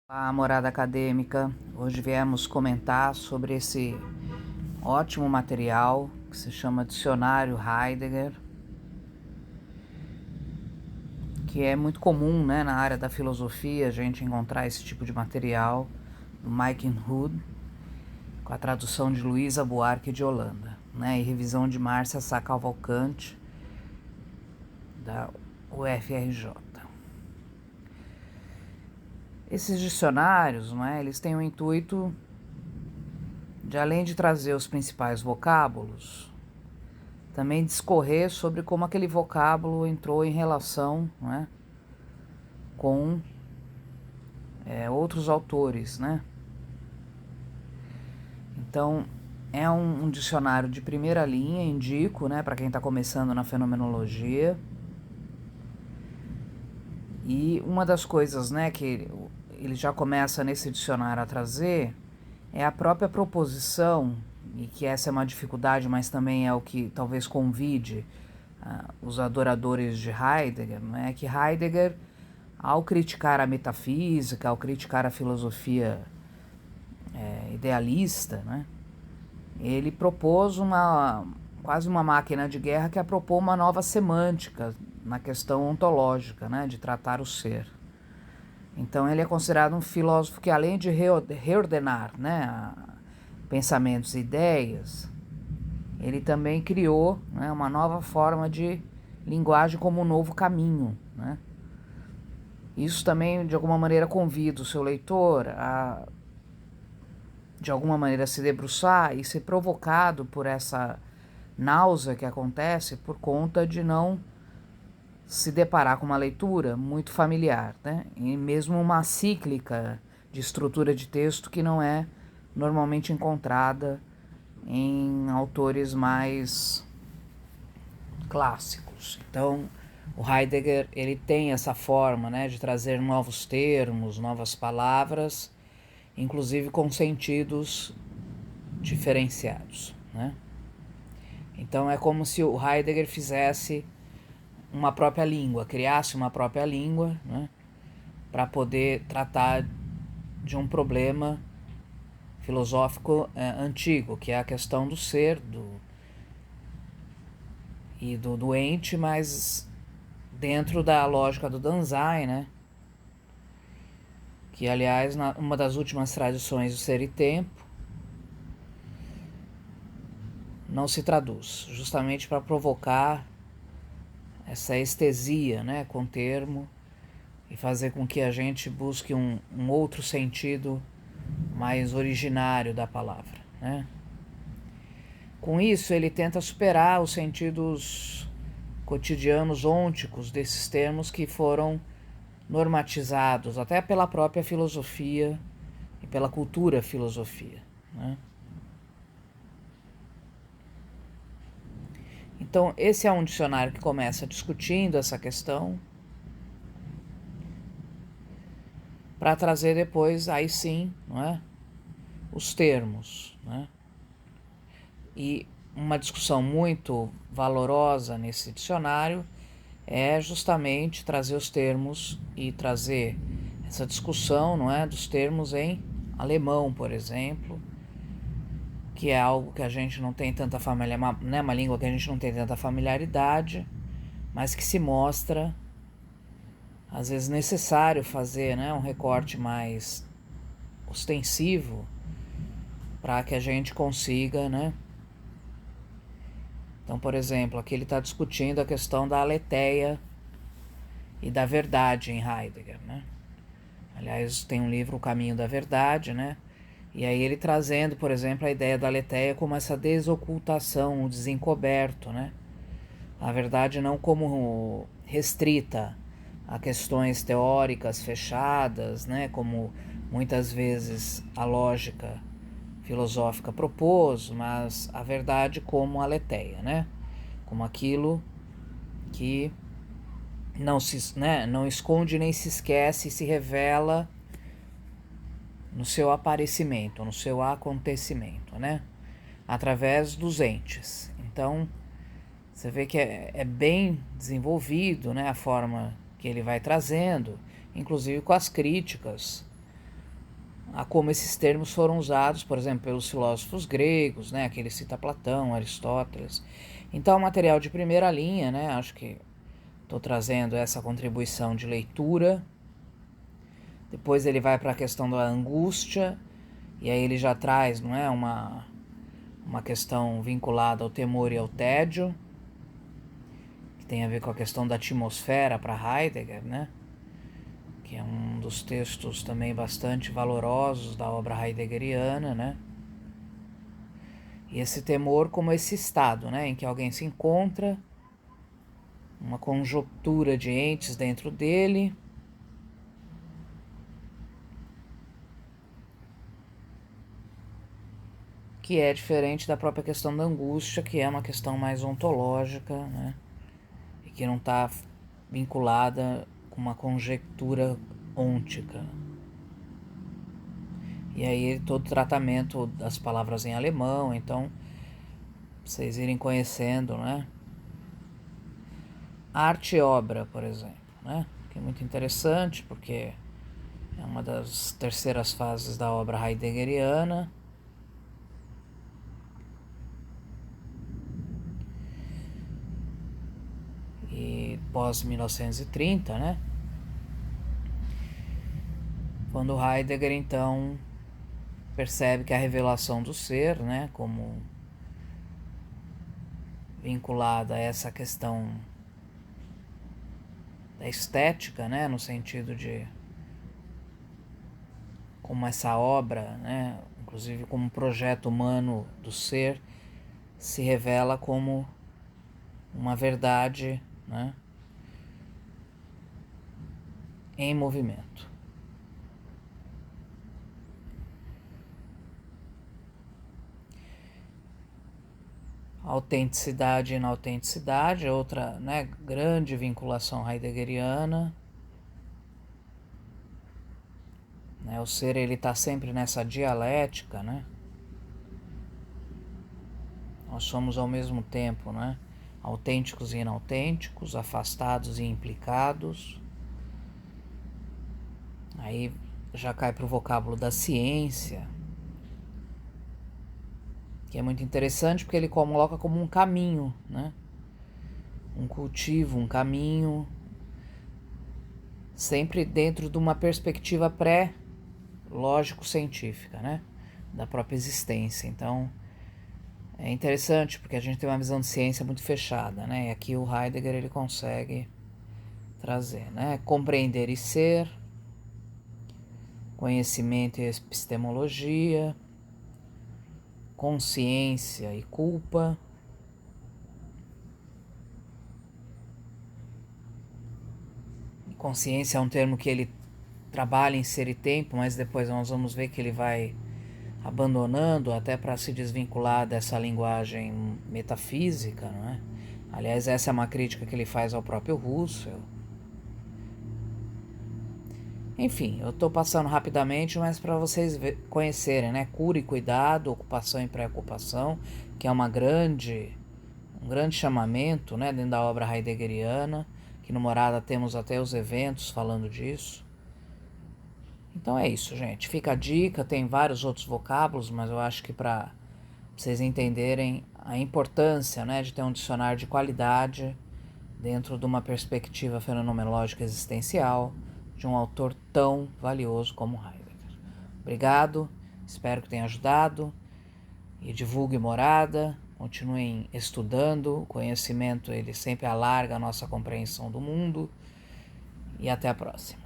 Olá, morada acadêmica. Hoje viemos comentar sobre esse ótimo material que se chama Dicionário Heidegger, que é muito comum, né, na área da filosofia a gente encontrar esse tipo de material, do Mike Hood, com a tradução de Luísa Buarque de Holanda, né, e revisão de Márcia Sá Cavalcante, da UFRJ. Esses dicionários, né, eles têm o intuito de, além de trazer os principais vocábulos, também discorrer sobre como aquele vocábulo entrou em relação, né, com outros autores, né? Então, é um dicionário de primeira linha, indico, né, para quem está começando na fenomenologia. E uma das coisas, né, que ele já começa nesse dicionário a trazer é a própria proposição, e que essa é uma dificuldade, mas também é o que talvez convide os adoradores de Heidegger, né, que Heidegger, ao criticar a metafísica, ao criticar a filosofia idealista, né, ele propôs quase uma máquina de guerra que é propor uma nova semântica na questão ontológica, né, de tratar o ser. Então ele é considerado um filósofo que, além de reordenar, né, pensamentos e ideias, ele também criou, né, uma nova forma de linguagem como um novo caminho, né? Isso também, de alguma maneira, convida o seu leitor a, de alguma maneira, se debruçar e ser provocado por essa náusea que acontece por conta de não se deparar com uma leitura muito familiar, né? E mesmo uma cíclica de estrutura de texto que não é normalmente encontrada em autores mais clássicos. Então, o Heidegger, ele tem essa forma, né, de trazer novos termos, novas palavras, inclusive com sentidos diferenciados, né? Então é como se o Heidegger fizesse uma própria língua, criasse uma própria língua, né, para poder tratar de um problema filosófico antigo, que é a questão do ser e do doente, mas dentro da lógica do Danzai, né, que, aliás, uma das últimas tradições do Ser e Tempo, não se traduz, justamente para provocar essa estesia, né, com o termo, e fazer com que a gente busque um outro sentido mais originário da palavra, né? Com isso, ele tenta superar os sentidos cotidianos ônticos desses termos que foram normatizados até pela própria filosofia e pela cultura filosofia, né? Então, esse é um dicionário que começa discutindo essa questão, para trazer depois, aí sim, não é, os termos, né? E uma discussão muito valorosa nesse dicionário é justamente trazer os termos e trazer essa discussão, não é, dos termos em alemão, por exemplo, que é algo que a gente não tem tanta familiaridade, né, uma língua que a gente não tem tanta familiaridade, mas que se mostra às vezes necessário fazer, né, um recorte mais ostensivo para que a gente consiga, né? Então, por exemplo, aqui ele está discutindo a questão da aletheia e da verdade em Heidegger, né? Aliás, tem um livro, O Caminho da Verdade, né? E aí ele trazendo, por exemplo, a ideia da aletheia como essa desocultação, o desencoberto, né? A verdade não como restrita a questões teóricas fechadas, né? Como muitas vezes a lógica filosófica propôs, mas a verdade como aletheia, né? Como aquilo que não esconde nem se esquece e se revela no seu aparecimento, no seu acontecimento, né? Através dos entes. Então, você vê que é bem desenvolvido, né, a forma que ele vai trazendo, inclusive com as críticas a como esses termos foram usados, por exemplo, pelos filósofos gregos, né? Aqui ele cita Platão, Aristóteles. Então, é um material de primeira linha, né? Acho que estou trazendo essa contribuição de leitura. Depois ele vai para a questão da angústia, e aí ele já traz, não é, uma questão vinculada ao temor e ao tédio, que tem a ver com a questão da atmosfera para Heidegger, né? Que é um dos textos também bastante valorosos da obra heideggeriana, né? E esse temor como esse estado, né, em que alguém se encontra, uma conjuntura de entes dentro dele, que é diferente da própria questão da angústia, que é uma questão mais ontológica, né, e que não está vinculada com uma conjectura ôntica. E aí todo o tratamento das palavras em alemão, então vocês irem conhecendo, né? Arte e obra, por exemplo, né? Que é muito interessante porque é uma das terceiras fases da obra heideggeriana. E pós-1930, né? Quando Heidegger, então, percebe que a revelação do ser, né? Como vinculada a essa questão da estética, né? No sentido de como essa obra, né? Inclusive como um projeto humano do ser, se revela como uma verdade, né, em movimento. Autenticidade e inautenticidade, outra, né, grande vinculação heideggeriana. Né, o ser, ele está sempre nessa dialética, né? Nós somos ao mesmo tempo, né, autênticos e inautênticos, afastados e implicados. Aí já cai para o vocábulo da ciência, que é muito interessante porque ele coloca como um caminho, né? Um cultivo, um caminho, sempre dentro de uma perspectiva pré-lógico-científica, né? Da própria existência. Então, é interessante porque a gente tem uma visão de ciência muito fechada, né? E aqui o Heidegger, ele consegue trazer, né? Compreender e ser, conhecimento e epistemologia, consciência e culpa, consciência é um termo que ele trabalha em ser e tempo, mas depois nós vamos ver que ele vai abandonando até para se desvincular dessa linguagem metafísica, não é? Aliás, essa é uma crítica que ele faz ao próprio Husserl. Enfim, eu estou passando rapidamente, mas para vocês conhecerem, né? Cura e cuidado, ocupação e pré-ocupação, que é um grande chamamento, né, dentro da obra heideggeriana, que no Morada temos até os eventos falando disso. Então é isso, gente. Fica a dica, tem vários outros vocábulos, mas eu acho que para vocês entenderem a importância, né, de ter um dicionário de qualidade dentro de uma perspectiva fenomenológica existencial de um autor tão valioso como Heidegger. Obrigado, espero que tenha ajudado e divulgue Morada, continuem estudando, o conhecimento ele sempre alarga a nossa compreensão do mundo e até a próxima.